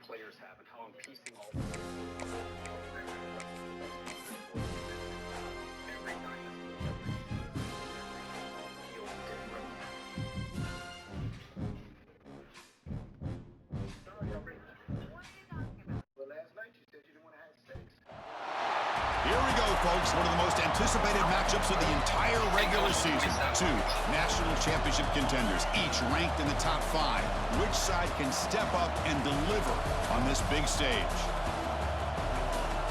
Here we go, folks. One of the most anticipated matchups of the entire regular season. Two national championship contenders, each ranked in the top 5. Which side can step up and deliver on this big stage?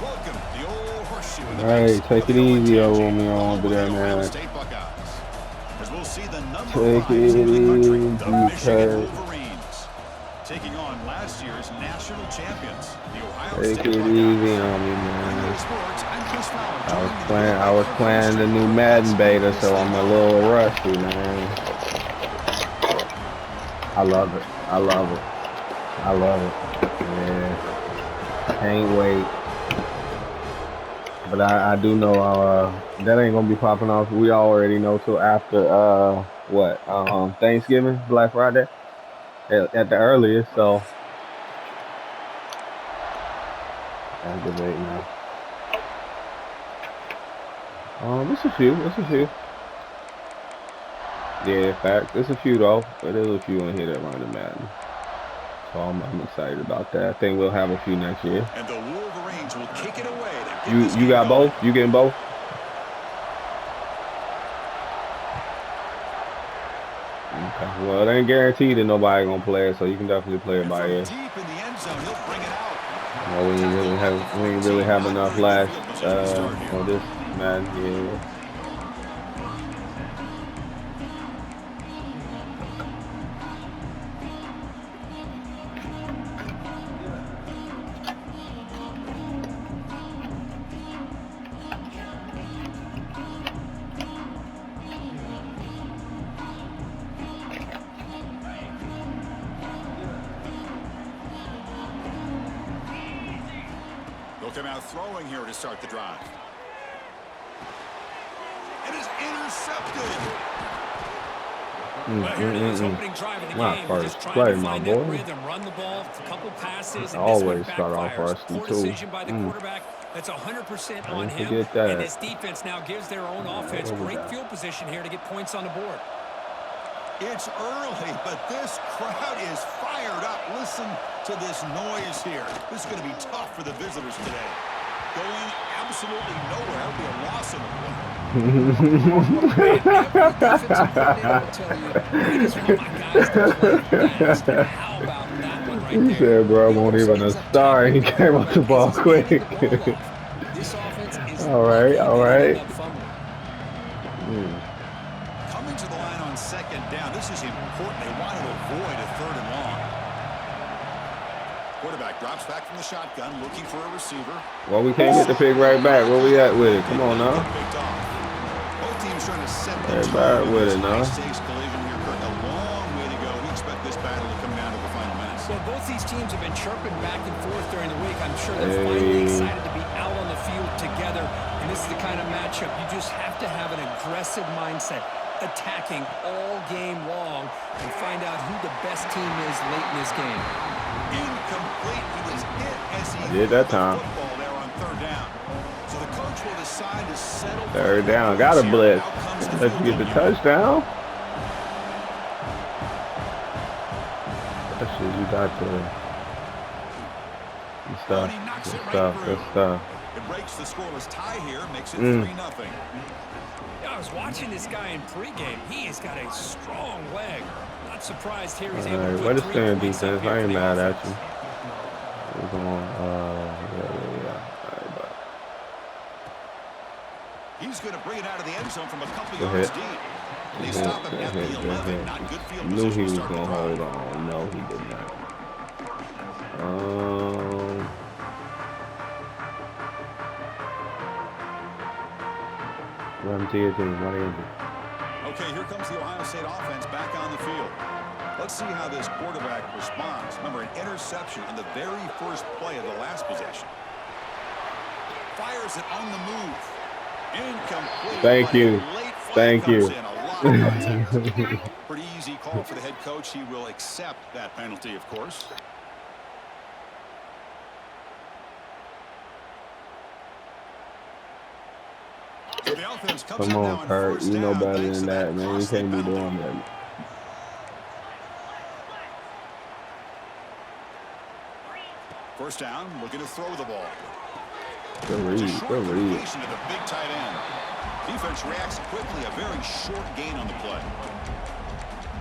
Welcome, the old horseshoe. All right, take it easy over me over there, man. As we'll see the number 5 in the country, the Michigan Wolverines, taking on last year's national champions, the Ohio State Buckeyes. Take it easy on me, man. I was playing the new Madden beta, so I'm a little rusty, man. I love it. I love it. I love it. Yeah. Can't wait. But I do know that ain't gonna be popping off. We already know till after Thanksgiving, Black Friday, at the earliest. So that's debate now. It's a few. Yeah, fact. It's a few though. But there's a few in here that run the Madden. So I'm excited about that. I think we'll have a few next year. And the Wolverines will kick it away. You got both? You getting both? Okay. Well, it ain't guaranteed that nobody gonna play it, so you can definitely play it by ear. Deep in the end zone, he'll bring it out. Well, we ain't really have enough last for this man. Yeah. They'll come out throwing here to start the drive. It is intercepted. Well, here it is, opening drive of the game. We're just trying to find that rhythm, run the ball, a couple passes, and always start off rusty poor too. decision by the quarterback. That's 100% on him. And this defense now gives their own offense great field position here to get points on the board. It's early, but this crowd is fired up. Listen to this noise here. This is going to be tough for the visitors today. Going absolutely nowhere. That would be a loss in the play. He said, bro, won't even a star. He came off the ball quick. All right. Coming to the line on second down. This is important. They want to avoid a 3rd and long. Quarterback drops back from the shotgun, looking for a receiver. Well, we can't get the pick right back. Where we at with it? Come on now. Both teams trying to set the tone with it now. Collision here, Kirk. A long way to go. We expect this battle to come down to the final minutes. Well, both these teams have been chirping back and forth during the week. I'm sure they're finally excited to be out on the field together. And this is the kind of matchup you just have to have an aggressive mindset, attacking all game long, and find out who the best team is late in this game. Incomplete. He was hit as he did that time. Football there on 3rd down. So the coach will decide to settle. 3rd down. Got a blitz. Let's get the touchdown. That shit, you got the good stuff. It breaks the scoreless tie here, makes it 3-0. I was watching this guy in pregame. He has got a strong leg. Not surprised here he's able to put 3 points up here. I ain't mad at you. We're going, He's going to bring it out of the end zone from a couple yards deep. They stop him at the 11. Not good field knew he was position. going to hold on. No, he did not. Run to your team. What is it? Okay, here comes the Ohio State offense back on the field. Let's see how this quarterback responds. Remember, an interception on the very first play of the last possession. Fires it on the move. Incomplete. Thank you. Thank you. Pretty easy call for the head coach. He will accept that penalty, of course. So the offense comes Come up on, now on Kirk. first You know down better thanks than to that, man. You costly can't be penalty. doing that. First down, looking to throw the ball. Good It's a read. short Good read. completion to the big tight end. Defense reacts quickly, a very short gain on the play.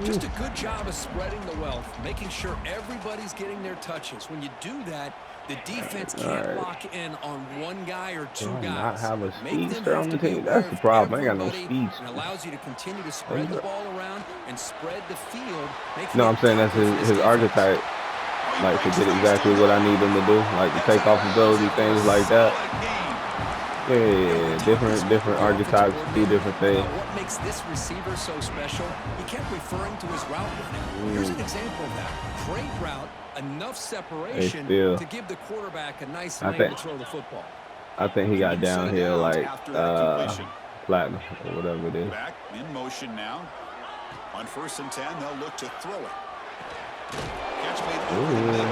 Just a good job of spreading the wealth, making sure everybody's getting their touches. When you do that, the defense can't lock in on one guy or two Do I not guys. have a Make them speedster have on to the be team? aware That's the of problem. I ain't got no everybody, speedster. and allows you to continue to spread the ball around and spread the field. No, I'm saying that's his archetype. Like to get exactly what I need him to do, like the takeoff ability, things like that. Yeah, different archetypes do different things. What makes this receiver so special? He kept referring to his route running. Here's an example of that. Great route, enough separation to give the quarterback a nice lane to throw the football. I think he got downhill like platinum or whatever it is. Back in motion now. On 1st and 10, they'll look to throw it. Catch made over the middle.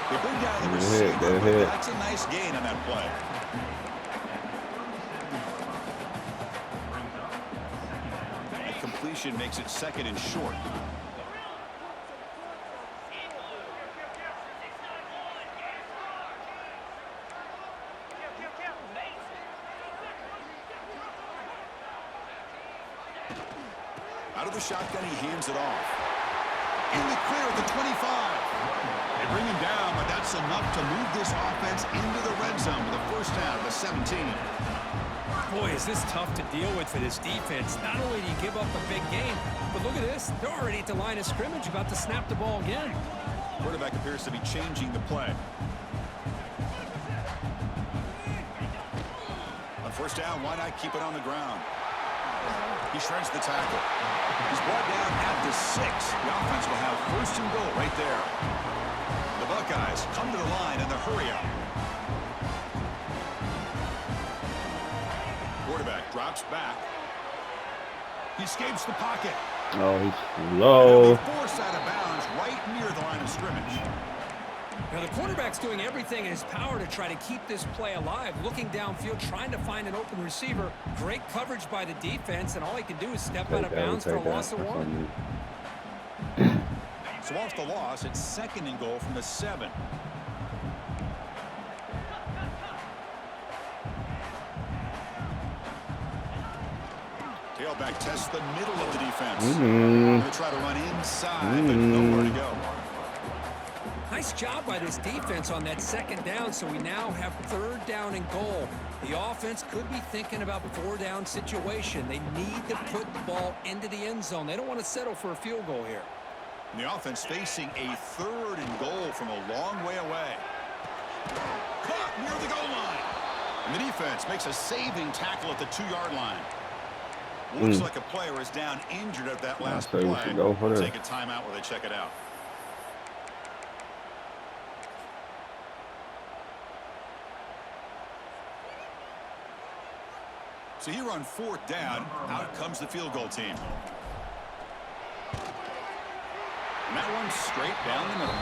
They bring down the receiver, but that's a nice gain on that play. That completion makes it 2nd and short. Out of the shotgun, he hands it off. In the clear at the 25. They bring him down, but that's enough to move this offense into the red zone with a first down at the 17. Boy, is this tough to deal with for this defense. Not only do you give up a big game, but look at this. They're already at the line of scrimmage, about to snap the ball again. Quarterback appears to be changing the play. On first down, why not keep it on the ground? He shreds the tackle. He's brought down at the 6. The offense will have 1st and goal right there. The Buckeyes come to the line in the hurry up. Quarterback drops back. He escapes the pocket. Oh, he's low. Forced out of bounds right near the line of scrimmage. Now, the quarterback's doing everything in his power to try to keep this play alive, looking downfield, trying to find an open receiver. Great coverage by the defense, and all he can do is step out of bounds for a loss of 1. So off the loss, it's 2nd and goal from the 7. Tailback tests the middle of the defense. Going to try to run inside, but nowhere to go. Nice job by this defense on that 2nd down, so we now have 3rd down and goal. The offense could be thinking about 4-down situation. They need to put the ball into the end zone. They don't want to settle for a field goal here. And the offense facing a 3rd and goal from a long way away. Caught near the goal line. And the defense makes a saving tackle at the 2-yard line. Looks like a player is down injured at that last play. Take a timeout while they check it out. So here on 4th down, out comes the field goal team. And that one's straight down the middle.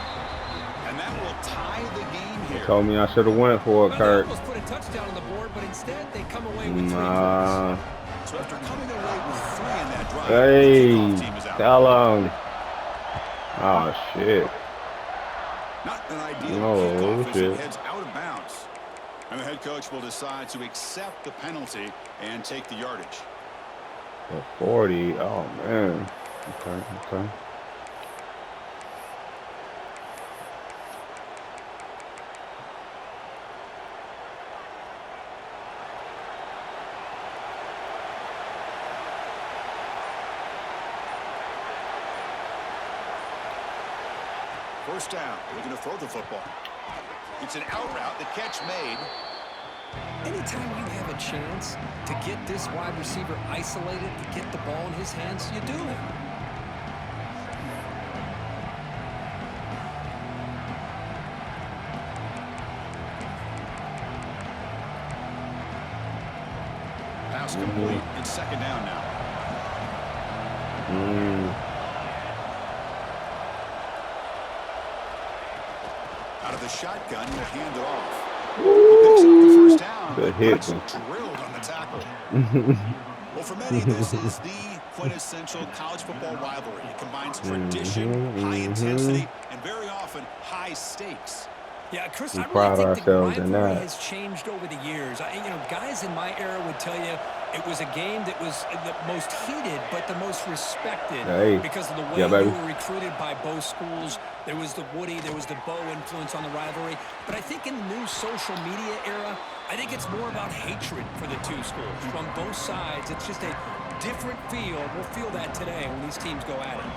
And that will tie the game here. They told me I should have went for it, Kirk. They almost put a touchdown on the board, but instead they come away with 3 So after coming away with 3 in that drive, hey, the team is out. tell him. Oh, shit. Not an ideal kickoff as it heads out of bounds. And the head coach will decide to accept the penalty and take the yardage. 40. Oh, man. Okay. First down, looking to throw the football. It's an out route, the catch made. Anytime you have a chance to get this wide receiver isolated, to get the ball in his hands, you do it. Pass complete. It's 2nd down now. Out of the shotgun, he'll hand it off. He picks up the first down, Good but hit, gets man. drilled on the tackle. Well, for many, this is the quintessential college football rivalry. It combines tradition, high intensity, and very often high stakes. Yeah, Chris, We I really pride think the ourselves in rivalry that. has changed over the years. Guys in my era would tell you it was a game that was the most heated but the most respected Hey. because of the way Yeah, baby. you were recruited by both schools. There was the Woody, there was the Bo influence on the rivalry. But I think in the new social media era, I think it's more about hatred for the two schools. From both sides, it's just a different feel. We'll feel that today when these teams go at it.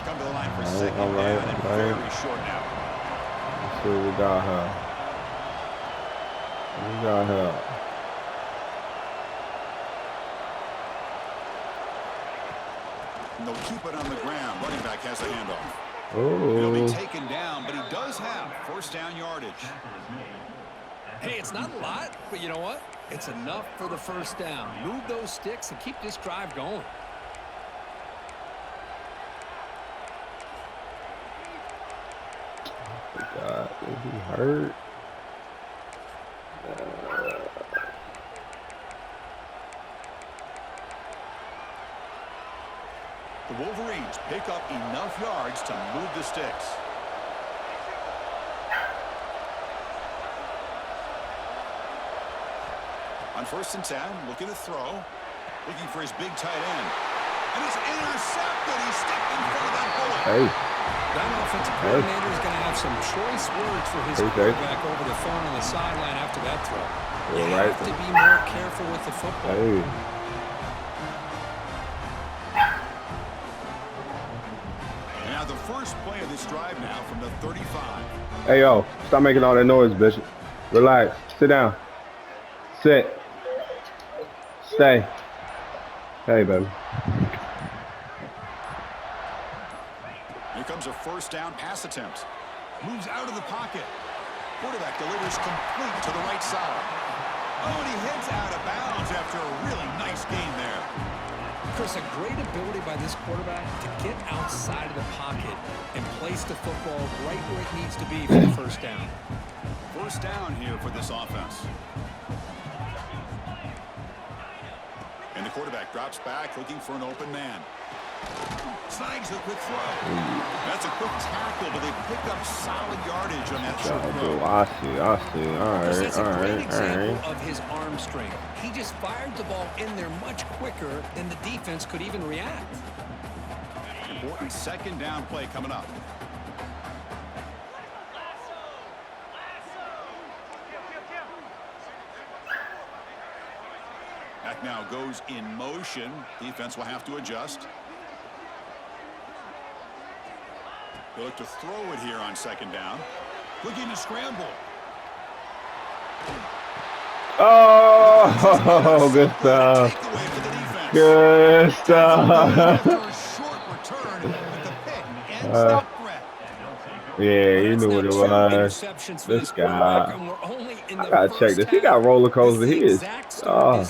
Come to the line for second down and very short now. Let's see what we got here. We got here. And they'll keep it on the ground. Running back has the handoff. He'll be Oh, taken down, but he does have first down yardage. Hey, it's not a lot, but you know what? It's enough for the first down. Move those sticks and keep this drive going. God, is he hurt? The Wolverines pick up enough yards to move the sticks. On 1st and 10, looking to throw. Looking for his big tight end. And he's intercepted. He stepped in front of that bullet. Hey. That offensive coordinator is going to have some choice words for his quarterback over the phone on the sideline after that throw. You have to be more careful with the football. Hey. And now the first play of this drive now from the 35. Hey, yo, stop making all that noise, Bishop. Relax. Sit down. Sit. Stay. Hey, baby. Here comes a first down pass attempt. Moves out of the pocket. Quarterback delivers complete to the right side. Oh, and he heads out of bounds after a really nice gain there. Chris, a great ability by this quarterback to get outside of the pocket and place the football right where it needs to be for the first down. First down here for this offense. And the quarterback drops back looking for an open man. Snags a quick throw. That's a quick tackle, but they pick up solid yardage on that short throw. I see. All That's a great right. example of his arm strength. He just fired the ball in there much quicker than the defense could even react. Important second down play coming up. Back now goes in motion. Defense will have to adjust. They'll look to throw it here on second down. Looking to scramble. Oh, good stuff. Good stuff. Yeah, you knew what it was. This guy. I gotta check this. He got roller coaster. He is. Oh,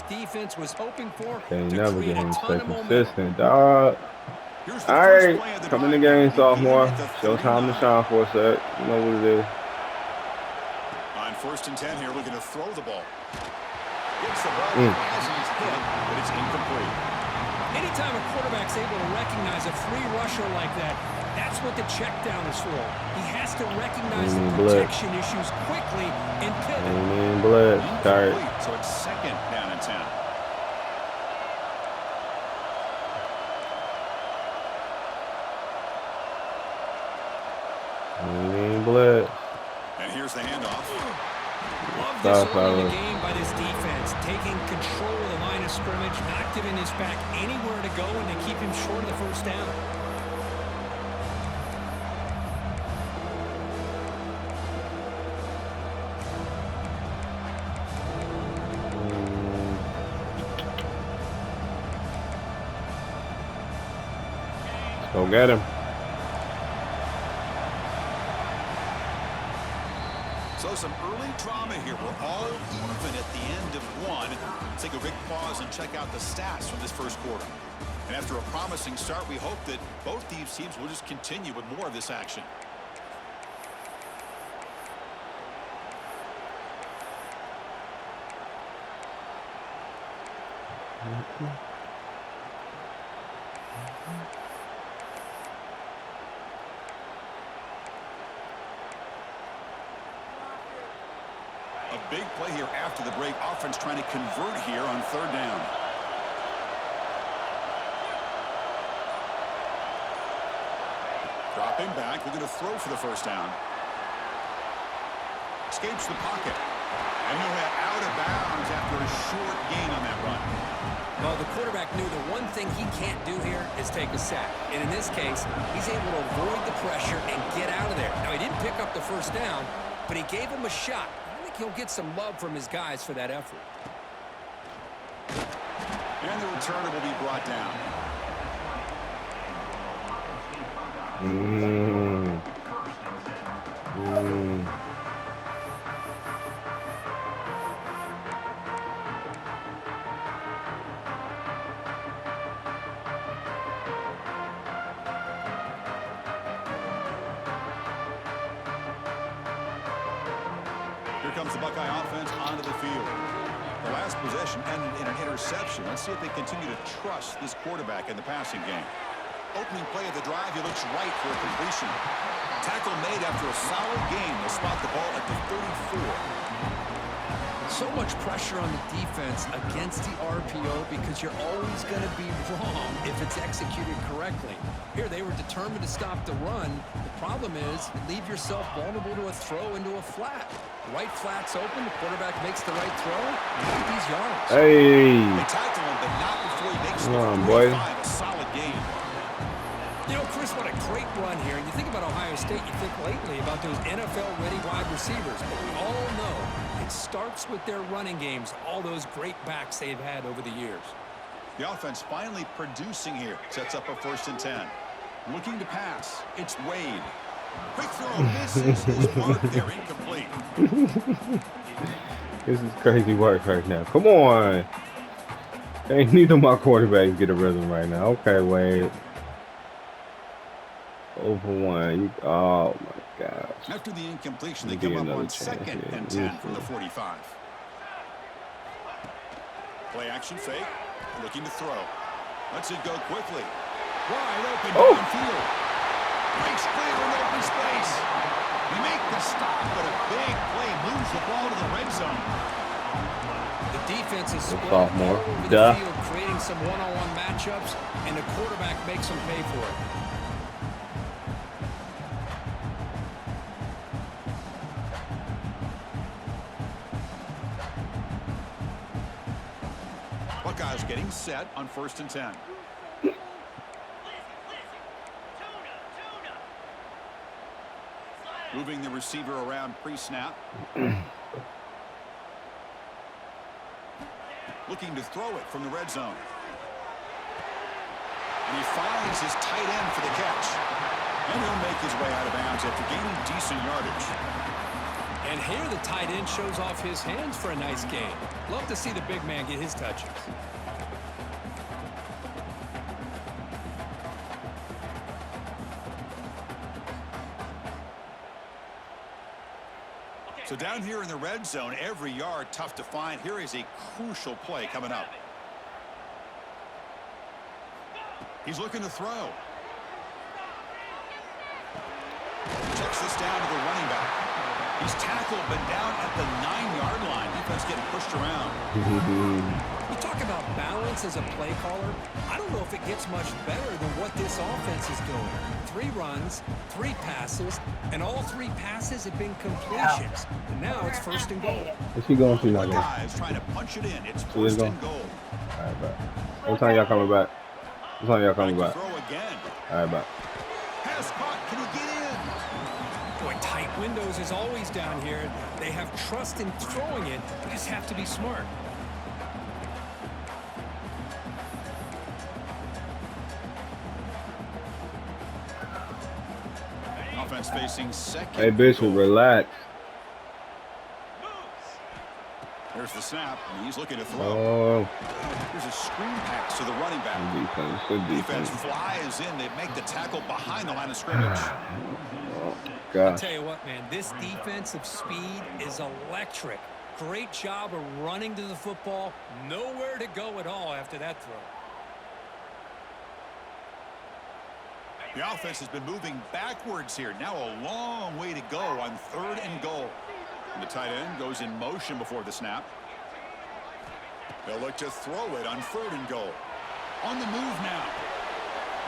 can't never get him to stay consistent, dog. All right, come in the game, sophomore. Show time to shine for a sec. You know what it is. On 1st and 10 here, looking to throw the ball. Gets the ball as he's hit, but it's incomplete. Anytime a quarterback's able to recognize a free rusher like that, that's what the check down is for. He has to recognize the protection issues quickly and pivot. Blitz. Start. So it's second down and 10. Blitz. And here's the handoff. Love this early in the game by this defense, taking control of the line of scrimmage, not giving his back anywhere to go, and to keep him short of the first down. Go get him. So some early drama here. We're all even at the end of one. Let's take a quick pause and check out the stats from this first quarter. And after a promising start, we hope that both these teams will just continue with more of this action. A big play here after the break. Offense trying to convert here on 3rd down. Dropping back, looking to throw for the 1st down. Escapes the pocket. And he'll head out of bounds after a short gain on that run. Well, the quarterback knew the one thing he can't do here is take a sack. And in this case, he's able to avoid the pressure and get out of there. Now, he didn't pick up the 1st down, but he gave him a shot. I think he'll get some love from his guys for that effort. And the returner will be brought down. Here comes the Buckeye offense onto the field. The last possession ended in an interception. Let's see if they continue to trust this quarterback in the passing game. Opening play of the drive, he looks right for a completion. Tackle made after a solid gain. They'll spot the ball at the 34. So much pressure on the defense against the RPO because you're always going to be wrong if it's executed correctly. Here, they were determined to stop the run. The problem is you leave yourself vulnerable to a throw into a flat. The right flat's open. The quarterback makes the right throw. He's yards. Hey. They tackle him, but not before he makes Come on, boy. a solid gain. You know, Chris, what a great run here. And you think about Ohio State, you think lately about those NFL-ready wide receivers. But we all know it starts with their running games, all those great backs they've had over the years. The offense finally producing here. Sets up a 1st and 10. Looking to pass. It's Wade. Quick throw misses his mark there, incomplete. This is crazy work right now. Come on. Ain't neither of my quarterbacks get a rhythm right now. Okay, Wade. Over 1. Oh my gosh. After the incompletion, they come up on 2nd and 10 from the 45. Play action fake. Looking to throw. Lets it go quickly. Wide open downfield. Breaks clear in open space. They make the stop, but a big play moves the ball to the red zone. The defense is split Sophomore. over the field, creating some one-on-one matchups, and the quarterback makes them pay for it. Buckeyes getting set on 1st and 10. Moving the receiver around pre-snap. Looking to throw it from the red zone. And he finds his tight end for the catch. And he'll make his way out of bounds after gaining decent yardage. And here the tight end shows off his hands for a nice gain. Love to see the big man get his touches. So down here in the red zone, every yard tough to find. Here is a crucial play coming up. He's looking to throw. Checks this down to the running back. He's tackled, but down at the 9-yard line. Defense getting pushed around. You talk about balance as a play caller. I don't know if it gets much better than what this offense is doing. 3 runs, 3 passes, and all 3 passes have been completions. And now it's 1st and goal. What's he going through now, guys trying to punch it in. It's 1st and goal. All right, bye. What time y'all coming back? What time y'all coming back? Throw again. All right, bye. Pass caught. Can he get in? Boy, tight windows is always down here. They have trust in throwing it. They just have to be smart. Offense facing second. Hey, Bishop, relax. There's the snap, and he's looking to throw. Oh. There's a screen pass to the running back. Defense flies in. They make the tackle behind the line of scrimmage. Oh, God. I'll tell you what, man, this defensive speed is electric. great job of running to the football. Nowhere to go at all after that throw. The offense has been moving backwards here. Now a long way to go on 3rd and goal. And the tight end goes in motion before the snap. They'll look to throw it on 3rd and goal. On the move now.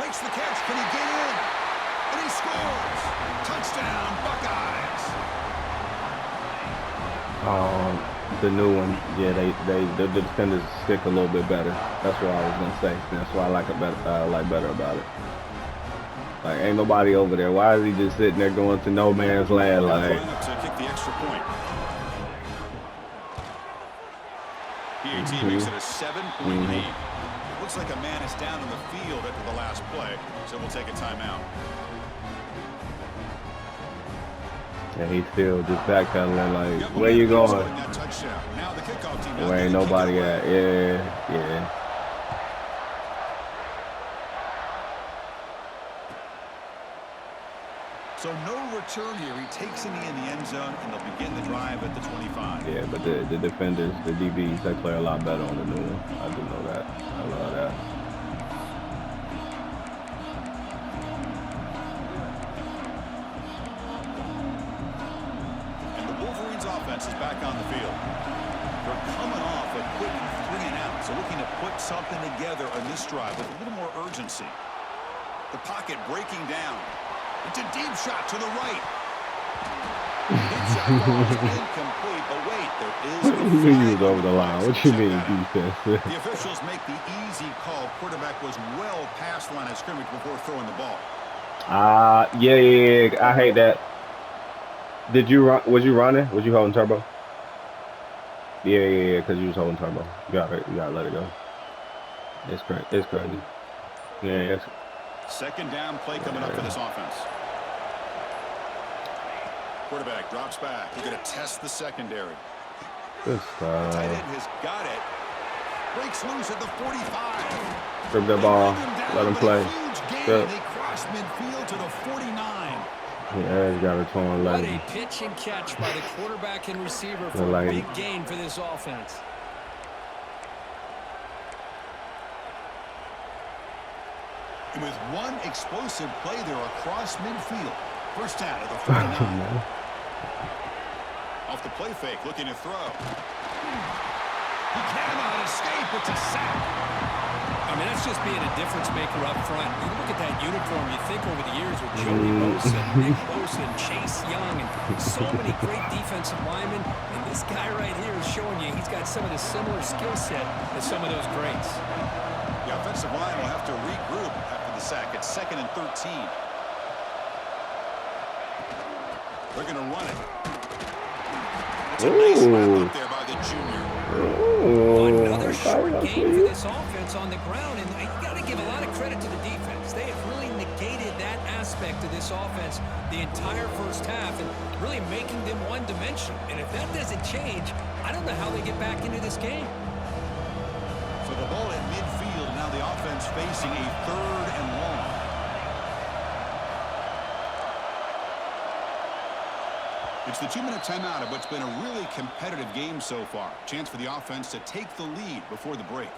Makes the catch. Can he get in? And he scores. Touchdown, Buckeyes. The new one, yeah, the defenders stick a little bit better. That's what I was gonna say. That's why I like better about it. Like, ain't nobody over there. Why is he just sitting there going to no man's land? Like, to kick the extra point. PAT makes it a 7-point lead. Looks like a man is down in the field after the last play, so we'll take a timeout. and he's still just backpedaling like, where you going? Now the kickoff team. Where ain't nobody at? Yeah. So no return here. He takes it in the end zone, and they'll begin the drive at the 25. Yeah, but the defenders, the DBs, they play a lot better on the new one. I do know that. I love that. And the Wolverines' offense is back on the field. They're coming off a quick 3-and-out, so looking to put something together on this drive with a little more urgency. The pocket breaking down. It's a deep shot to the right. Deep shot ball is incomplete, but wait, there is a flag over the line. What you mean defense? The officials make the easy call. Quarterback was well past the line of scrimmage before throwing the ball. Yeah. I hate that. Did you run? Was you running? Was you holding turbo? Yeah, because you was holding turbo. You gotta let it go. It's crazy. Yeah, Second down play coming up for this offense. Quarterback drops back. We're going to test the secondary. Good The stuff. tight end has got it. Breaks loose at the 45. Grab that ball. Let him play. Yep. They cross midfield to the 49. Yeah, he's got a torn What leg. a pitch and catch by the quarterback and receiver for a big gain for this offense. And with one explosive play there across midfield. First down at the 49. Off the play fake, looking to throw. He cannot escape. It's a sack. I mean, that's just being a difference maker up front. You look at that uniform, you think over the years with Joey Bosa, Nick Bosa, and Chase Young, and so many great defensive linemen. And this guy right here is showing you he's got some of the similar skill set as some of those greats. The offensive line will have to regroup after the sack. It's 2nd and 13. They're going to run it. It's a nice wrap up there by the junior. Another short game for this offense on the ground, and you got to give a lot of credit to the defense. They have really negated that aspect of this offense the entire first half and really making them one-dimensional. And if that doesn't change, I don't know how they get back into this game. So the ball at midfield, now the offense facing a 3rd and long. It's the 2-minute timeout of what's been a really competitive game so far. Chance for the offense to take the lead before the break.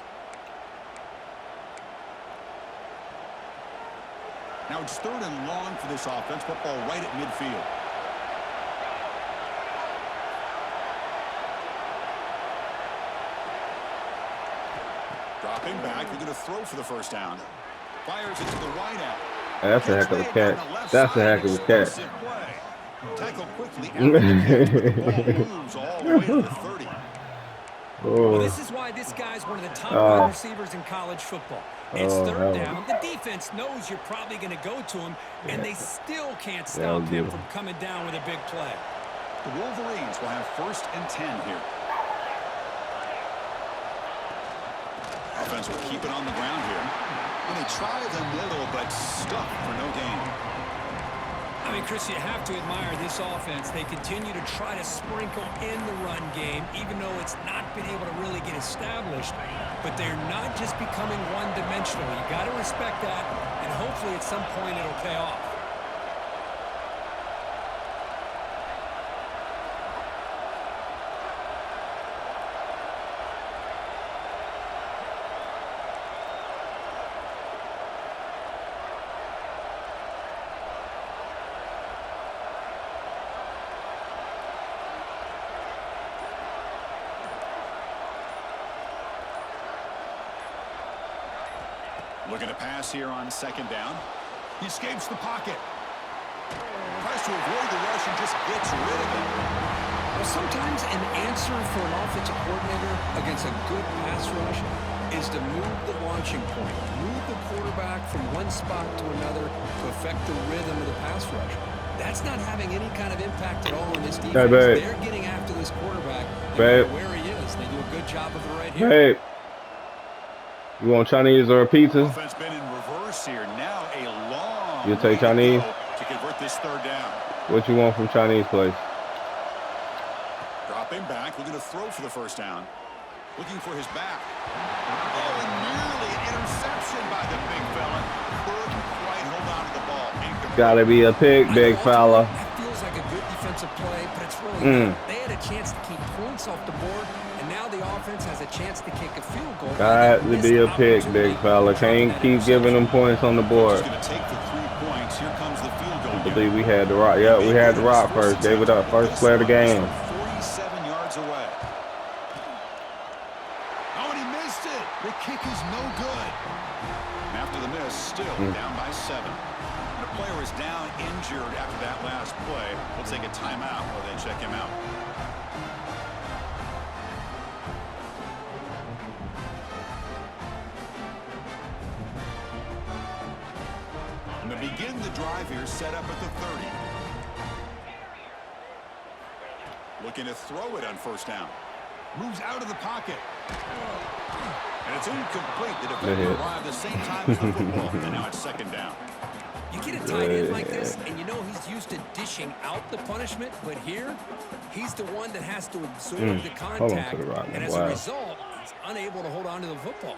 Now it's 3rd and long for this offense. Football right at midfield. Dropping back. They're going to throw for the first down. Fires it to the wide out. That's a heck of a catch. That's a heck of a catch. Tackle quickly. Moves all the way to the 30. Well, this is why this guy's one of the top wide receivers in college football. It's 3rd down. The defense knows you're probably going to go to him, and they still can't stop him from coming down with a big play. The Wolverines will have 1st and 10 here. Offense will keep it on the ground here. And they try the middle, but stuck for no gain. I mean, Chris, you have to admire this offense. They continue to try to sprinkle in the run game, even though it's not been able to really get established. But they're not just becoming one-dimensional. You got to respect that, and hopefully at some point it'll pay off. Looking to pass here on second down. He escapes the pocket. Tries to avoid the rush and just gets rid of it. Well, sometimes an answer for an offensive coordinator against a good pass rush is to move the launching point, move the quarterback from one spot to another to affect the rhythm of the pass rush. That's not having any kind of impact at all on this defense. Hey, they're getting after this quarterback no matter where he is. They do a good job of it right here. Hey, you want Chinese or a pizza? Offense been in reverse here. Now a long You take Chinese to convert this third down. What you want from Chinese place? Dropping back, looking to throw for the first down. Looking for his back. Oh, and nearly an interception by the big fella. Couldn't quite hold on to the ball. Gotta be a pick, big fella. That feels like a good defensive play, but it's really not. They had a chance to keep points off the board, and now the offense has a chance to kick a field goal. Got to be a pick, big fella. Can't keep giving them points on the board. He's going to take the 3 points. Here comes the field goal. I believe we had the rock. Yeah, we had the rock first. Gave it up. First play of the game. 47 yards away. Oh, and he missed it. The kick is no good. And after the miss, still down by 7. The player is down injured after that last play. We'll take a timeout while they check him out. And to begin the drive here, set up at the 30. Looking to throw it on first down. Moves out of the pocket. And it's incomplete. The defender arrived the same time as the football. And now it's second down. You get a tight end like this, and you know he's used to dishing out the punishment, but here, he's the one that has to absorb the contact, and as a result, he's unable to hold on to the football.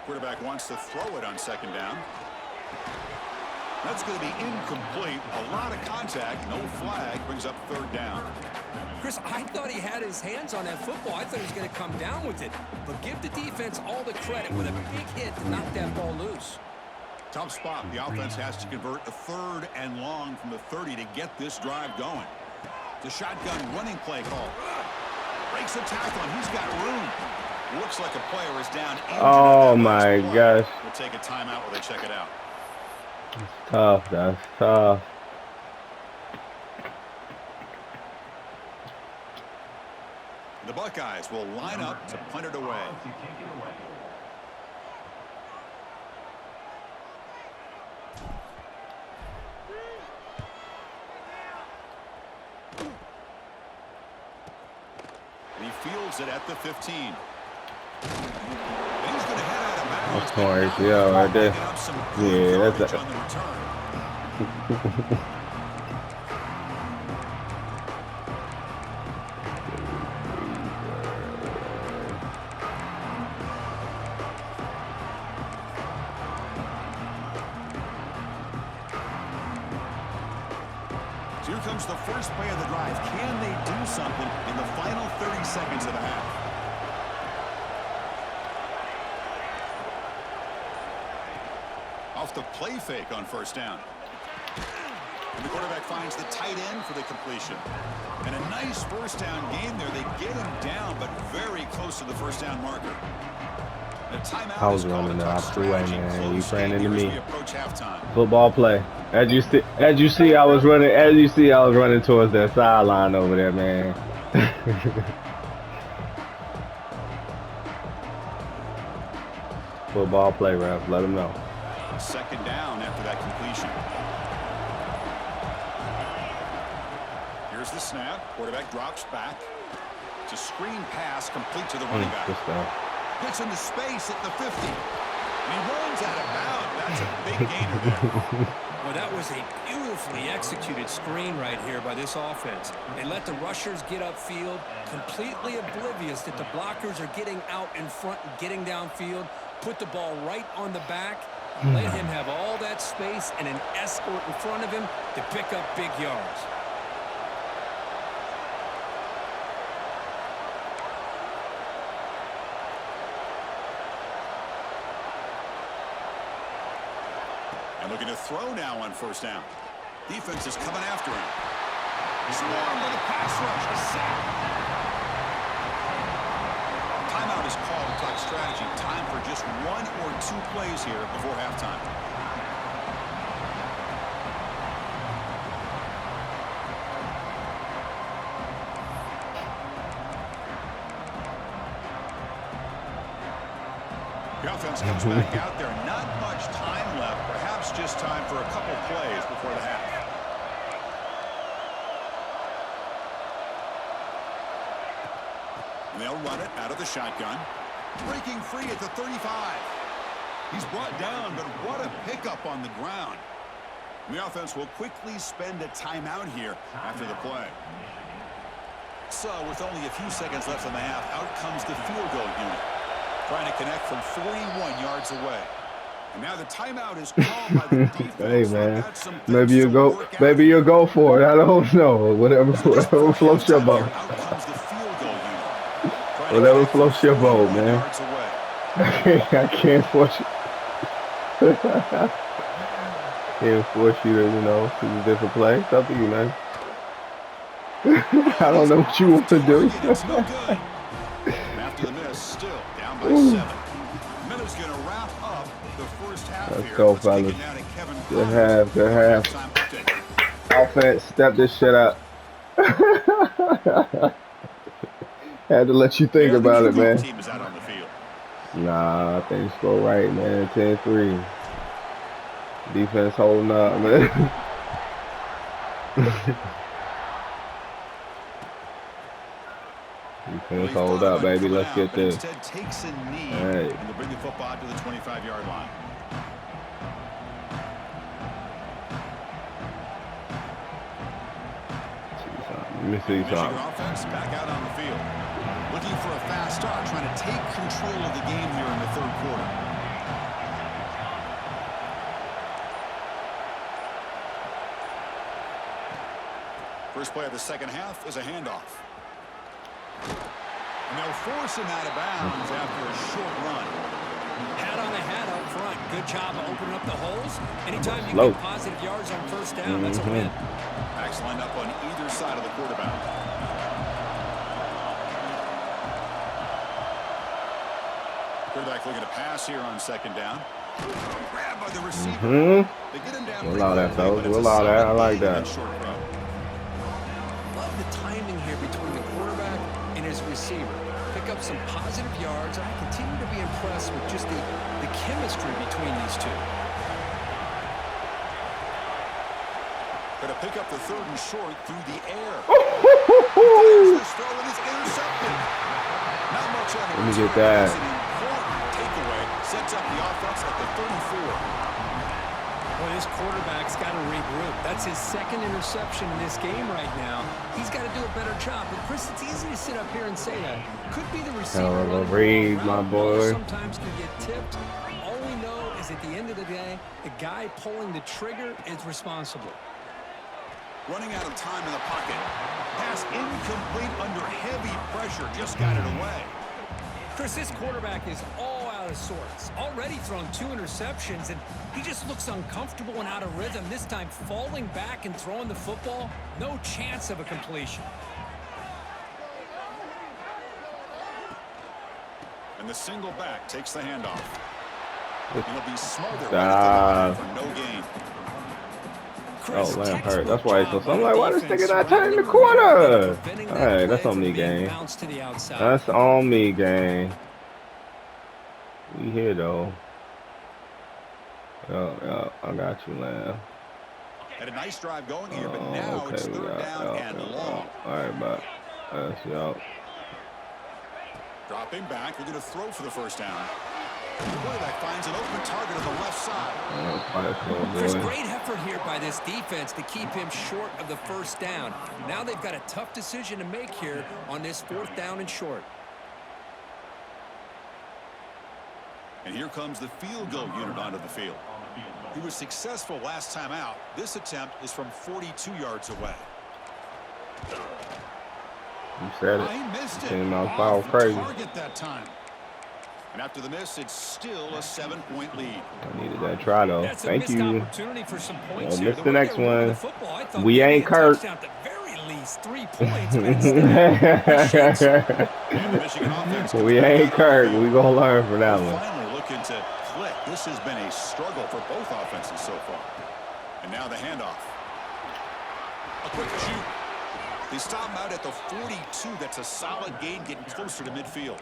Quarterback wants to throw it on second down. That's going to be incomplete. A lot of contact, no flag, brings up third down. Chris, I thought he had his hands on that football. I thought he was going to come down with it, but give the defense all the credit with a big hit to knock that ball loose. Tough spot. The offense has to convert a 3rd and long from the 30 to get this drive going. The shotgun running play call. Breaks a tackle, and he's got room. Looks like a player is down. Oh, my gosh. We'll take a timeout while they check it out. That's tough. That's tough. The Buckeyes will line up to punt it away. And he fields it at the 15. And he's going to head out of bounds. That's smart. Yeah, right there. Yeah, that's it. Here comes the first play of the drive. Can they do something in the final 30 seconds of the half? Off the play fake on first down. And the quarterback finds the tight end for the completion. And a nice first down game there. They get him down, but very close to the first down marker. I was running the opposite way, man. You ran into me. Football play. As you see, I was running. As you see, I was running towards that sideline over there, man. Football play, ref. Let them know. Second down after that completion. Here's the snap. Quarterback drops back. It's a screen pass complete to the running back. Gets into space at the 50. And he runs out of bounds. That's a big gainer there. Well, that was a beautifully executed screen right here by this offense. They let the rushers get upfield, completely oblivious that the blockers are getting out in front and getting downfield. Put the ball right on the back. Let him have all that space and an escort in front of him to pick up big yards. And looking to throw now on first down. Defense is coming after him. Swarmed with a pass rush. A sack. Timeout is called to talk strategy. Time for just 1 or 2 plays here before halftime. The offense comes back out there. Not much time left. Perhaps just time for a couple plays before the half. And they'll run it out of the shotgun. Breaking free at the 35. He's brought down, but what a pickup on the ground. And the offense will quickly spend a timeout here after the play. So with only a few seconds left in the half, out comes the field goal unit. Trying to connect from 41 yards away. And now the timeout is called by the defense. Hey, man. Maybe you'll go for it. I don't know. Whatever floats your boat. Whatever floats your boat, man. I can't force you. Can't force you to, choose a different play. It's up to you, man. I don't know what you want to do. After the miss, still down by 7. Miller's going to wrap up the first half. Let's go, fellas. Good half. Offense, step this shit up. Had to let you think about it, man. Nah, I think it's go right, man. 10-3. Defense holding up, man. Defense hold up, baby. Let's get this. Hey. And bring the football out to the 25-yard line. Let me see something. Offense back out on the field. Looking for a fast start, trying to take control of the game here in the third quarter. First play of the second half is a handoff. And they'll force him out of bounds after a short run. Hat on a hat up front. Good job of opening up the holes. Anytime you get positive yards on first down, that's a win. Backs lined up on either side of the quarterback. Quarterback looking to pass here on second down. Grabbed by the receiver. They get him down. We'll allow that, fellas. We'll allow that. I like that. Love the timing here between the quarterback and his receiver. Pick up some positive yards. I continue to be impressed with just the chemistry between these two. Going to pick up the third and short through the air. This throw is intercepted. Not much on the Let me get that. An important takeaway. Sets up the offense at the 34. Well, this quarterback's got to regroup. That's his second interception in this game right now. He's got to do a better job. But Chris, it's easy to sit up here and say that. Could be the receiver. Read, my boy. Sometimes can get tipped. All we know is at the end of the day, the guy pulling the trigger is responsible. Running out of time in the pocket. Pass incomplete under heavy pressure. Just got it away. Chris, this quarterback is all out of sorts. Already thrown 2 interceptions, and he just looks uncomfortable and out of rhythm. This time falling back and throwing the football. No chance of a completion. And the single back takes the handoff. It'll be smothered for no gain. Chris, oh, Lamb hurt. That's why so I'm like, why this nigga not turning the corner? Hey, that's on me, gang. That's on me, gang. We here, though. Yo, I got you, Lamb. Had a nice drive going here, but now okay, it's third down and long. All right, but that's yo. Dropping back, looking to throw for the first down. The quarterback finds an open target on the left side. There's great effort here by this defense to keep him short of the first down. Now they've got a tough decision to make here on this 4th down and short. And here comes the field goal unit onto the field. He was successful last time out. This attempt is from 42 yards away. You said it. He missed it. Came out foul crazy. Target that time. And after the miss, it's still a 7-point lead. I needed that try, though. Thank you. For some points missed the next one. We ain't Kirk. least 3 points, but instead, we ain't Kirk. We gonna learn from that one. Finally looking to click. This has been a struggle for both offenses so far. And now the handoff. A quick shoot. They stop him out at the 42. That's a solid gain, getting closer to midfield.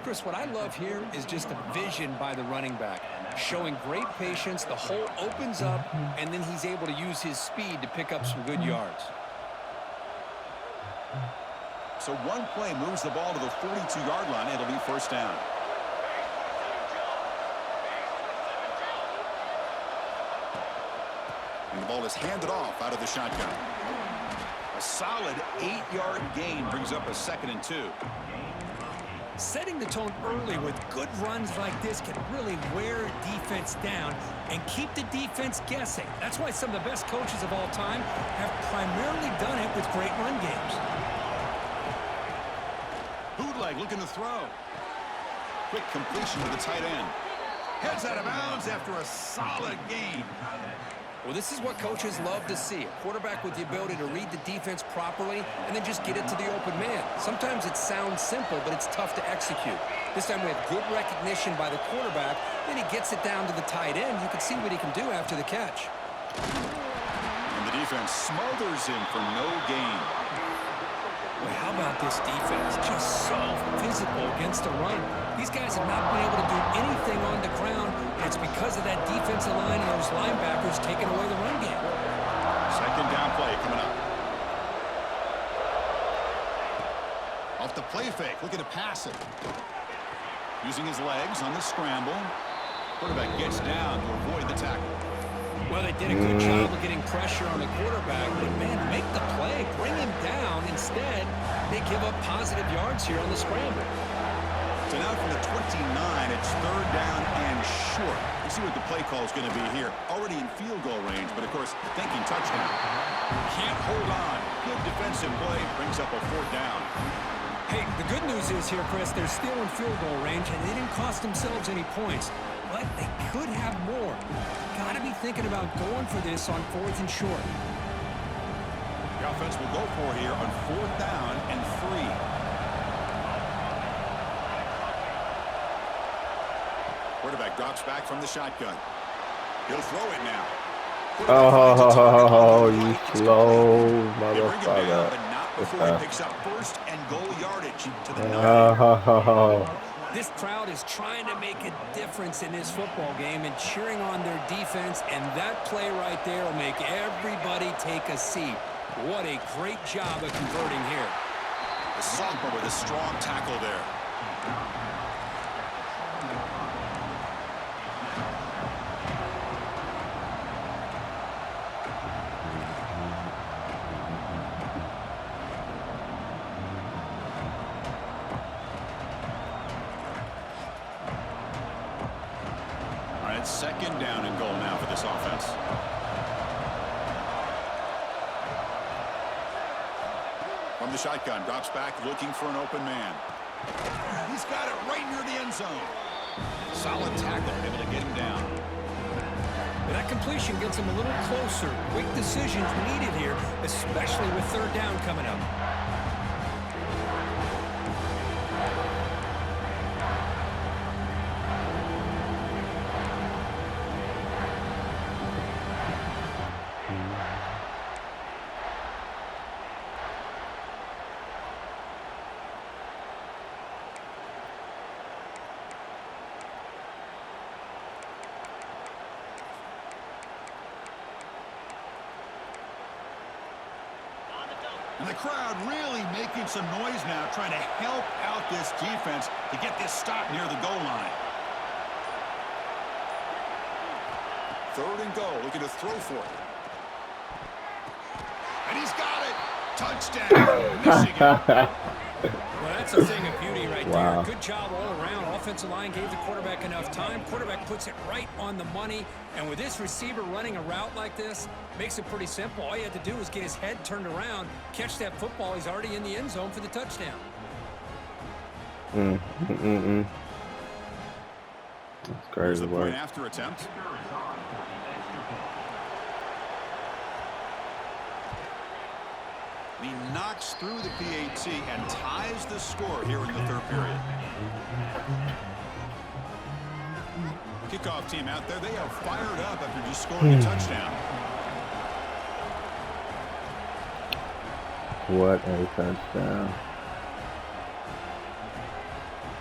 Chris, what I love here is just the vision by the running back, showing great patience. The hole opens up, and then he's able to use his speed to pick up some good yards. So one play moves the ball to the 42-yard line. It'll be first down. And the ball is handed off out of the shotgun. A solid 8-yard gain brings up a 2nd and 2. Setting the tone early with good runs like this can really wear a defense down and keep the defense guessing. That's why some of the best coaches of all time have primarily done it with great run games. Bootleg looking to throw. Quick completion to the tight end. Heads out of bounds after a solid gain. Well, this is what coaches love to see. A quarterback with the ability to read the defense properly and then just get it to the open man. Sometimes it sounds simple, but it's tough to execute. This time we have good recognition by the quarterback. Then he gets it down to the tight end. You can see what he can do after the catch. And the defense smothers him for no gain. Well, how about this defense? Just so physical against the run. These guys have not been able to do anything on the ground, and it's because of that defensive line and those linebackers taking away the run game. Second down play coming up. Off the play fake, looking to pass it. Using his legs on the scramble. Quarterback gets down to avoid the tackle. Well, they did a good job of getting pressure on the quarterback, but man, make the play, bring him down. Instead, they give up positive yards here on the scramble. So now from the 29, it's 3rd down and short. Let's see what the play call is going to be here. Already in field goal range, but of course, thinking touchdown. Can't hold on. Good defensive play, brings up a 4th down. Hey, the good news is here, Chris, they're still in field goal range, and they didn't cost themselves any points. But they could have more. Got to be thinking about going for this on 4th and short. The offense will go for here on 4th down and 3. Quarterback drops back from the shotgun. He'll throw it now. Oh, you slow motherfucker. But not before he picks up 1st and goal yardage to the 9. This crowd is trying to make a difference in this football game and cheering on their defense, and that play right there will make everybody take a seat. What a great job of converting here. The sophomore with a strong tackle there. Second down and goal now for this offense. From the shotgun, drops back, looking for an open man. He's got it right near the end zone. Solid tackle, able to get him down. And that completion gets him a little closer. Quick decisions needed here, especially with 3rd down coming up. And the crowd really making some noise now, trying to help out this defense to get this stop near the goal line. 3rd and goal, looking to throw for it. And he's got it. Touchdown, Michigan. Well, that's a thing of beauty right there. Good job all around. Offensive line gave the quarterback enough time. Quarterback puts it right on the money. And with this receiver running a route like this, makes it pretty simple. All you had to do is get his head turned around, catch that football. He's already in the end zone for the touchdown. That's crazy work. After attempt. He knocks through the PAT and ties the score here in the third period. Kickoff team out there, they are fired up after just scoring a touchdown. What a touchdown.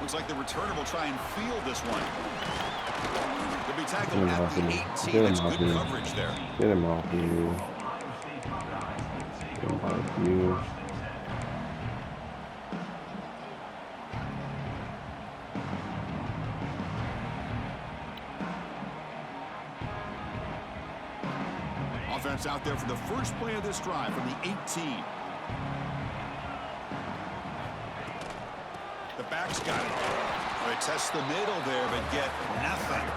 Looks like the returner will try and field this one. He'll be tackled at the 18. That's good coverage there. Get him off you. Get him off you. Offense out there for the first play of this drive from the 18. The back's got it. They test the middle there, but get nothing.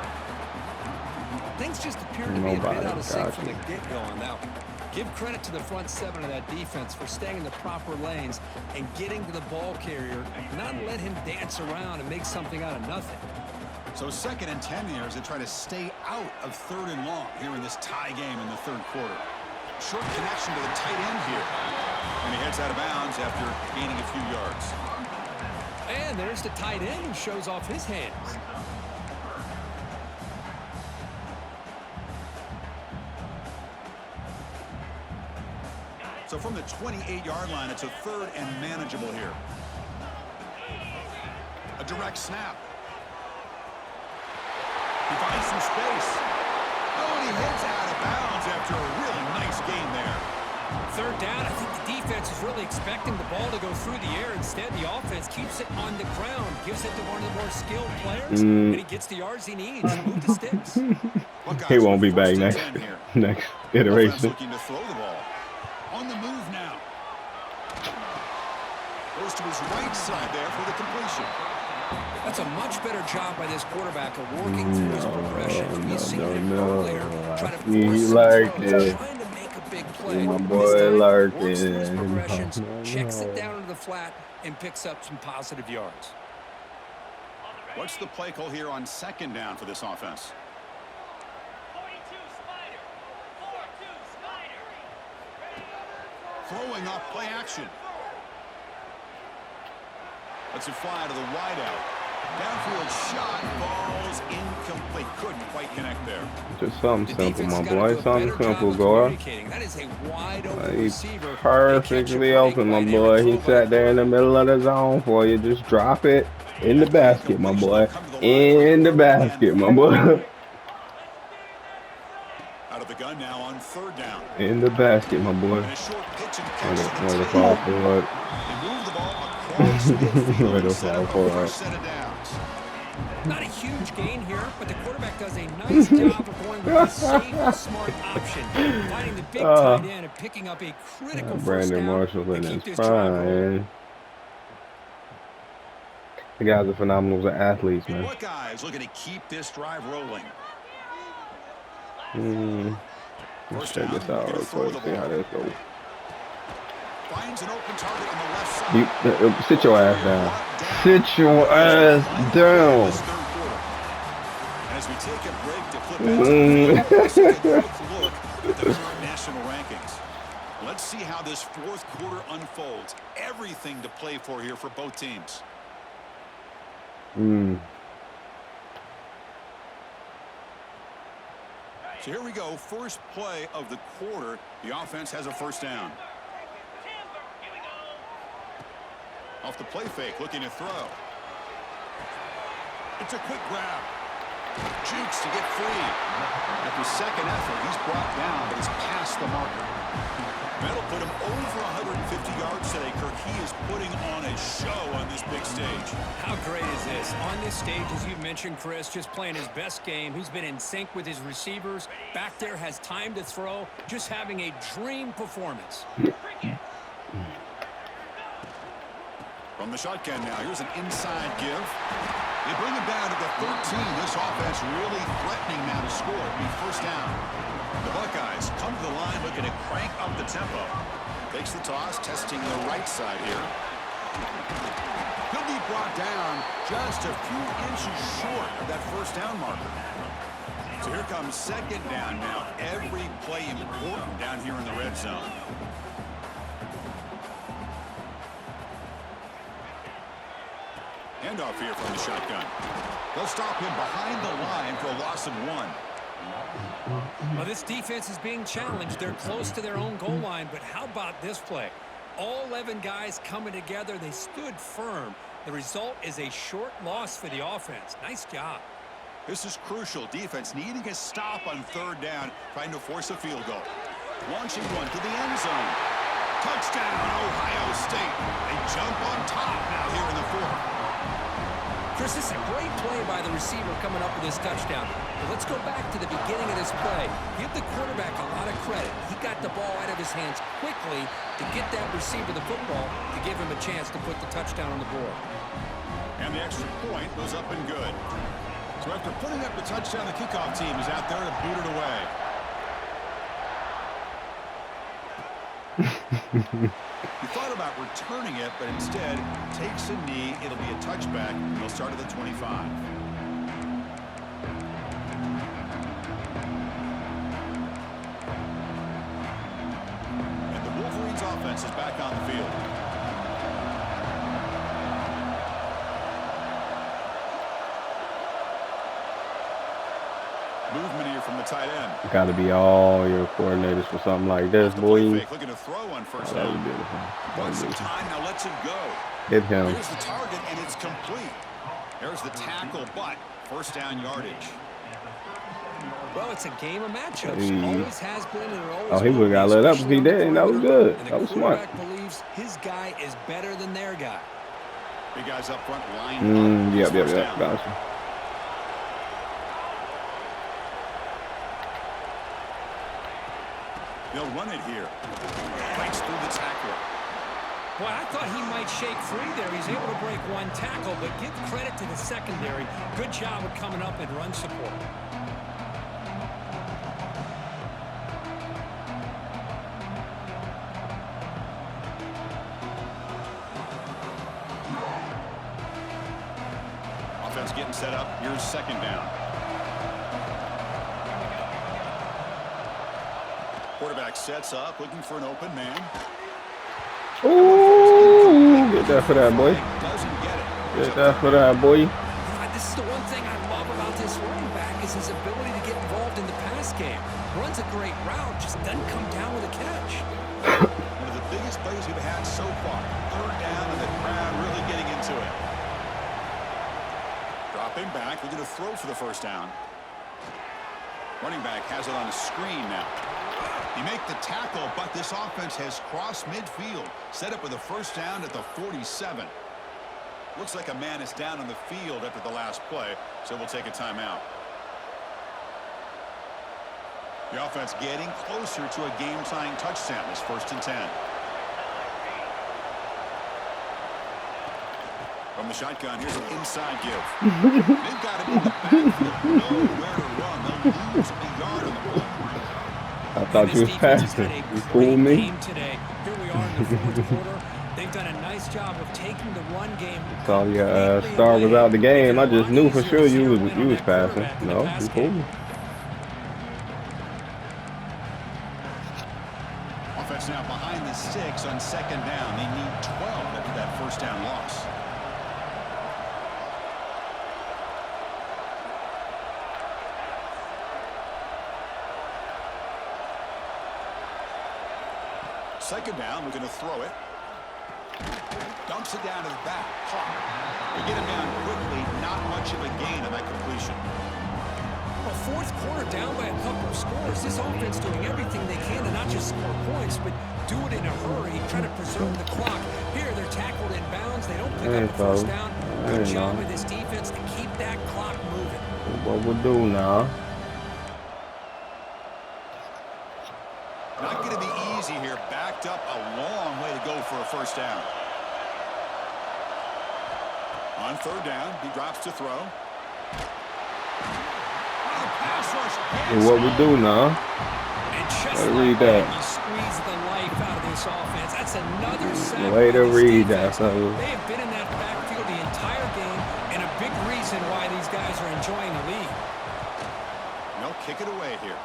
Things just appear to be a bit out of sync from the get-go on that one. Give credit to the front seven of that defense for staying in the proper lanes and getting to the ball carrier, not let him dance around and make something out of nothing. So 2nd and 10 here as they try to stay out of 3rd and long here in this tie game in the 3rd quarter. Short connection to the tight end here. And he heads out of bounds after gaining a few yards. And there's the tight end who shows off his hands. So from the 28-yard line, it's a 3rd and manageable here. A direct snap. He finds some space. Oh, and he heads out of bounds after a really nice gain there. 3rd down, I think the defense is really expecting the ball to go through the air. Instead, the offense keeps it on the ground, gives it to one of the more skilled players, and he gets the yards he needs to move the sticks. He won't be back next iteration. Looking to throw the ball. On the move now. Goes to his right side there for the completion. That's a much better job by this quarterback of working through his progression. He's seen it earlier, trying to force trying to make a big play. My boy Larkin. Works through his progressions, checks it down into the flat, and picks up some positive yards. What's the play call here on 2nd down for this offense? 42 Spider. 4-2 Spider. Throwing off play action. Lets it fly to the wideout. Downfield shot falls incomplete. Couldn't quite connect there. Just something simple, my boy. Something simple, Gore. That is a wide open receiver. Perfectly open, my boy. He sat there in the middle of the zone for you. Just drop it in the basket, my boy. In the basket, my boy. Out of the gun now on 3rd down. In the basket, my boy. Another fall for it. Not a huge gain here, but the quarterback does a nice job of going with a safe, smart option, finding the big tight end and picking up a critical first down. Brandon Marshall in his prime. The guys are phenomenal athletes, man. Buckeyes looking to keep this drive rolling. Let's check this out real quick. See how this goes. Finds an open target on the left side. You, sit your ass down. Sit your ass down. As we take a break to flip back, let's take a quick look at the current national rankings. Let's see how this 4th quarter unfolds. Everything to play for here for both teams. So here we go. First play of the quarter. The offense has a 1st down. Off the play fake, looking to throw. It's a quick grab. Jukes to get free. After 2nd effort, he's brought down, but he's past the marker. That'll put him over 150 yards today, Kirk. He is putting on a show on this big stage. How great is this? On this stage, as you mentioned, Chris, just playing his best game. He's been in sync with his receivers. Back there, has time to throw. Just having a dream performance. From the shotgun now, here's an inside give. They bring him down to the 13. This offense really threatening now to score. It'll be 1st down. The Buckeyes come to the line looking to crank up the tempo. Takes the toss, testing the right side here. He'll be brought down just a few inches short of that 1st down marker. So here comes 2nd down now. Every play important down here in the red zone. Handoff here from the shotgun. They'll stop him behind the line for a loss of 1. Well, this defense is being challenged. They're close to their own goal line, but how about this play? All 11 guys coming together. They stood firm. The result is a short loss for the offense. Nice job. This is crucial. Defense needing a stop on 3rd down, trying to force a field goal. Launching one to the end zone. Touchdown, Ohio State. They jump on top now here in the 4th. Chris, this is a great play by the receiver coming up with this touchdown. But let's go back to the beginning of this play. Give the quarterback a lot of credit. He got the ball out of his hands quickly to get that receiver the football to give him a chance to put the touchdown on the board. And the extra point goes up and good. So after putting up the touchdown, the kickoff team is out there to boot it away. He thought about returning it, but instead takes a knee. It'll be a touchback, and they'll start at the 25. And the Wolverines' offense is back on the field. Movement here from the tight end. Got to be all your coordinators for something like this, boy. Looking to throw on first down. Wants some time, now lets him go. Hit him. Here's the target, and it's complete. There's the tackle, but first down yardage. Well, it's a game of matchups. Always has been and it always Oh, he would have got let up if he did. That was good. That was smart. Believes his guy is better than their guy. Big guys up front, line up. Yep. Gotcha. They'll run it here. Breaks through the tackle. Well, I thought he might shake free there. He's able to break one tackle, but give credit to the secondary. Good job of coming up and run support. Offense getting set up. Here's 2nd down. Quarterback sets up, looking for an open man. Ooh, get that for that, boy. Doesn't get it. Get that for that, boy. This is the one thing I love about this running back is his ability to get involved in the pass game. Runs a great route, just doesn't come down with a catch. One of the biggest plays we've had so far. 3rd down, and the crowd really getting into it. Dropping back, looking to throw for the first down. Running back has it on a screen now. You make the tackle, but this offense has crossed midfield. Set up with a first down at the 47. Looks like a man is down on the field after the last play, so we'll take a timeout. The offense getting closer to a game-tying touchdown. This 1st and 10. From the shotgun, here's an inside give. They've got him in the backfield. Nowhere to run. They'll lose a yard on the play. I thought you was passing. You fooled me. Today. Here we are in the 4th quarter. They've done a nice job of taking the run game. Saw your star was out the game. I just knew for sure you was passing. No, you fooled me. Offense now behind the 6 on 2nd down. They need 12 after that first down loss. Second down, we're going to throw it. Dumps it down to the back. They get him down quickly. Not much of a gain on that completion. Well, 4th quarter down by a couple of scores. This offense doing everything they can to not just score points, but do it in a hurry, try to preserve the clock. Here, they're tackled in bounds. They don't pick up a first down. Good job with this defense to keep that clock moving. What we'll do now. Not going to be easy here. Backed up a long way to go for a first down. On 3rd down, he drops to throw. And what we do now? Way to read that. Squeeze the life out of this offense. That's another way to read that. They have been in that backfield the entire game, and a big reason why these guys are enjoying the lead. No, kick it away here.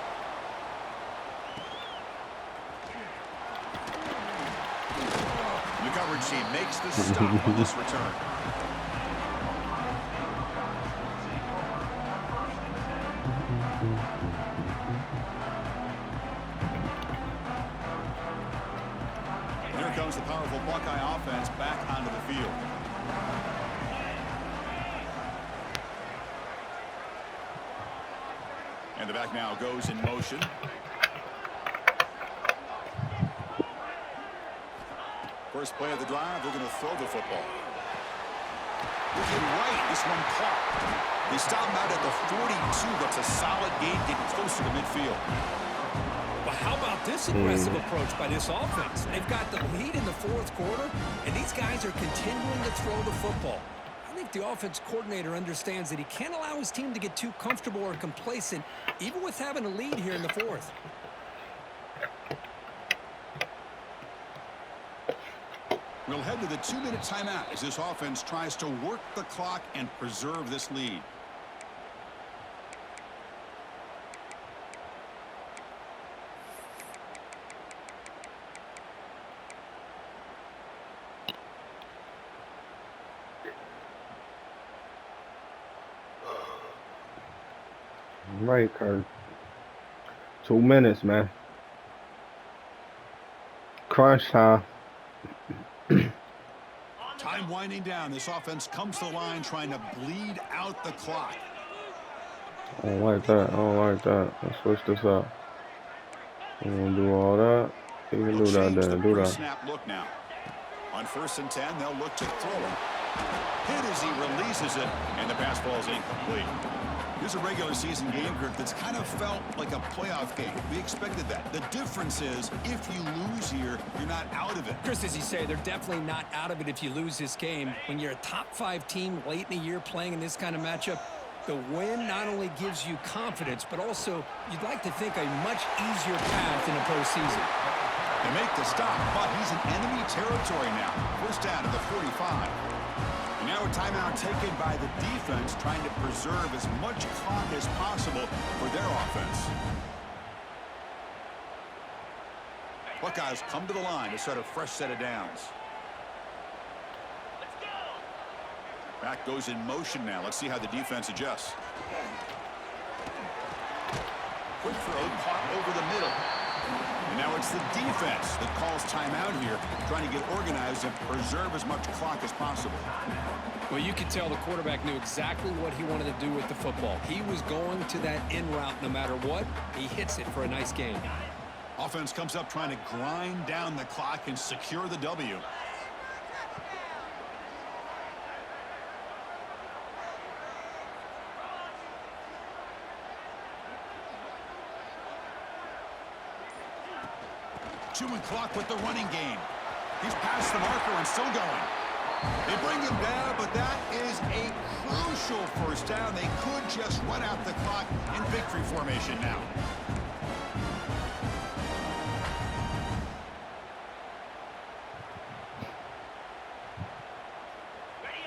The coverage team makes the stop on this return. Here comes the powerful Buckeye offense back onto the field. And the back now goes in motion. First play of the drive, they're going to throw the football. Looking right, this one caught. They stop him out at the 42. That's a solid gain, getting closer to midfield. Well, how about this aggressive approach by this offense? They've got the lead in the fourth quarter, and these guys are continuing to throw the football. I think the offense coordinator understands that he can't allow his team to get too comfortable or complacent, even with having a lead here in the fourth. We'll head to the 2-minute timeout as this offense tries to work the clock and preserve this lead. Right, Kirk. 2 minutes, man. Crunch time. Time winding down. This offense comes to the line trying to bleed out the clock. I don't like that. I don't like that. Let's switch this up. I'm going to do all that. You can do that then. Do that. Snap look now. On 1st and 10, they'll look to throw it. Hit as he releases it, and the pass ball is incomplete. Here's a regular season game, Kirk, that's kind of felt like a playoff game. We expected that. The difference is, if you lose here, you're not out of it. Chris, as you say, they're definitely not out of it if you lose this game. When you're a top-5 team late in the year playing in this kind of matchup, the win not only gives you confidence, but also you'd like to think a much easier path in the postseason. They make the stop, but he's in enemy territory now. First down to the 45. And now a timeout taken by the defense, trying to preserve as much clock as possible for their offense. Buckeyes come to the line to set a fresh set of downs. Back goes in motion now. Let's see how the defense adjusts. Quick throw, caught over the middle. And now it's the defense that calls timeout here, trying to get organized and preserve as much clock as possible. Well, you could tell the quarterback knew exactly what he wanted to do with the football. He was going to that in route no matter what. He hits it for a nice gain. Offense comes up trying to grind down the clock and secure the W. Chewing clock with the running game. He's past the marker and still going. They bring him down, but that is a crucial first down. They could just run out the clock in victory formation now.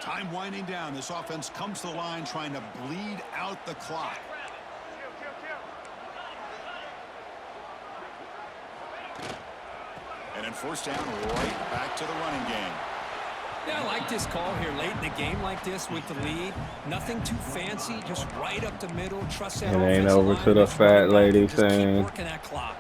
Time winding down. This offense comes to the line trying to bleed out the clock. And then first down, right back to the running game. Yeah, I like this call here late in the game like this with the lead. Nothing too fancy, just right up the middle. Trust that It ain't offensive over line to the just fat run lady back and just thing. keep working that clock.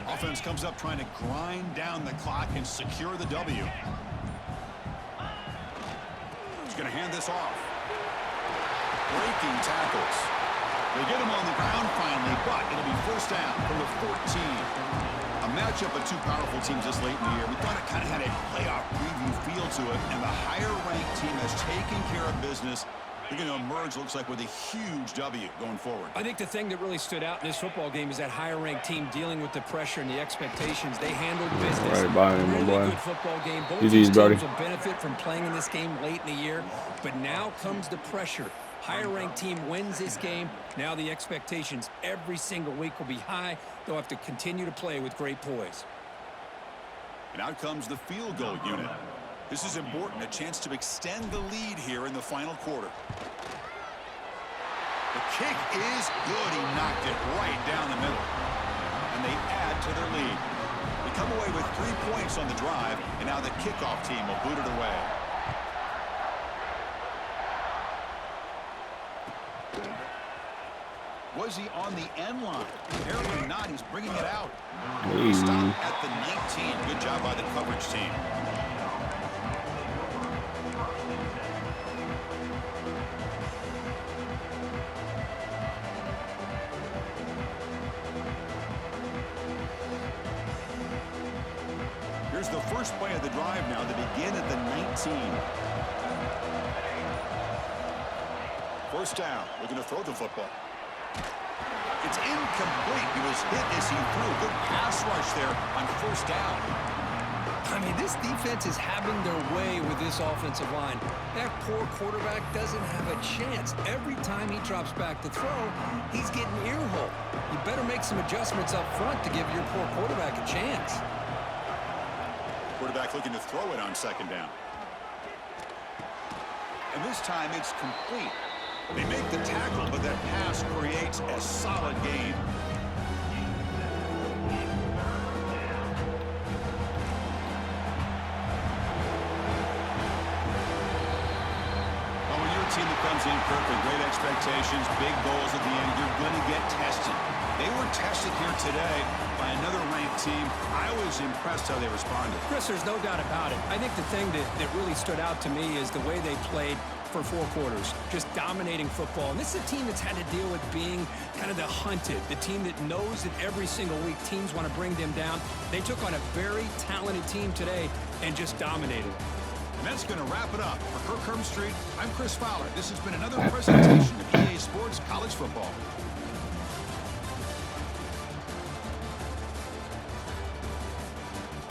Offense comes up trying to grind down the clock and secure the W. He's going to hand this off. Breaking tackles. They get him on the ground finally, but it'll be first down from the 14. A matchup of two powerful teams this late in the year. We thought it kind of had a playoff preview feel to it, and the higher-ranked team has taken care of business. They're going to emerge, looks like, with a huge W going forward. I think the thing that really stood out in this football game is that higher-ranked team dealing with the pressure and the expectations. They handled business. Right by him, my boy. Really good football game. Both GG's, these buddy. teams will benefit from playing in this game late in the year, but now comes the pressure. Higher-ranked team wins this game. Now the expectations every single week will be high. They'll have to continue to play with great poise. And out comes the field goal unit. This is important, a chance to extend the lead here in the final quarter. The kick is good. He knocked it right down the middle. And they add to their lead. away with 3 points on the drive, and now the kickoff team will boot it away. Was he on the end line? Apparently not. He's bringing it out. He stopped at the 19. Good job by the coverage team. Here's the first play of the drive now. They begin at the 19. First down. Looking to throw the football. It's incomplete. He was hit as he threw. Good pass rush there on first down. I mean, this defense is having their way with this offensive line. That poor quarterback doesn't have a chance. Every time he drops back to throw, he's getting earhole. You better make some adjustments up front to give your poor quarterback a chance. Quarterback looking to throw it on second down. And this time it's complete. They make the tackle, but that pass creates a solid gain. Well, when you're a team that comes in, Kirk, with great expectations, big goals at the end, you're going to get tested. They were tested here today by another ranked team. I was impressed how they responded. Chris, there's no doubt about it. I think the thing that really stood out to me is the way they played for 4 quarters, just dominating football. And this is a team that's had to deal with being kind of the hunted, the team that knows that every single week teams want to bring them down. They took on a very talented team today and just dominated. And that's going to wrap it up. For Kirk Street, I'm Chris Fowler. This has been another presentation of EA Sports College Football.